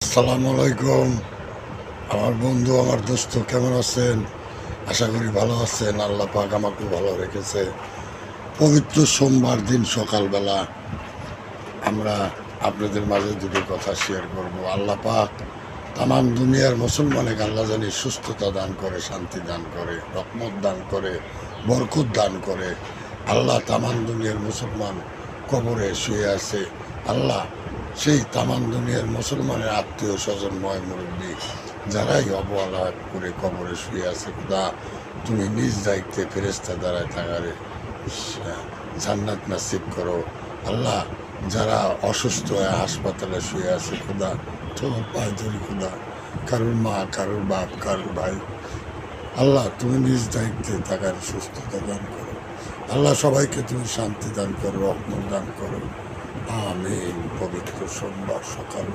আসসালামু আলাইকুম। আমার বন্ধু, আমার দোস্ত কেমন আছেন? আশা করি ভালো আছেন। আল্লাহ পাক আমাকে ভালো রেখেছে। পবিত্র সোমবার দিন সকালবেলা আমরা আপনাদের মাঝে দুটো কথা শেয়ার করব। আল্লাহ পাক তামাম দুনিয়ার মুসলমানকে আল্লাহ জানি সুস্থতা দান করে, শান্তি দান করে, রহমত দান করে, বরকত দান করে। আল্লাহ তামাম দুনিয়ার মুসলমান কবরে শুয়ে আছে। আল্লাহ সেই তামাম দুনিয়ার মুসলমানের আত্মীয় স্বজন ময় মুরব্বী যারাই অবহেলা করে কবরে শুয়ে আছে, খোদা তুমি নিজ দায়িত্বে ফেরেস্তা দ্বারায় থাকারে জান্নাত নাসিব করো। আল্লাহ যারা অসুস্থ হয়ে হাসপাতালে শুয়ে আছে, খোদা তোমার পায়ে ধরি, খোদা কারোর মা, কারোর বাপ, কারোর ভাই, আল্লাহ তুমি নিজ দায়িত্বে থাকার সুস্থতা দান করো। আল্লাহ সবাইকে তুমি শান্তি দান করো, রহমত দান করো। আমিন। পবিত্র সোমবার সকাল।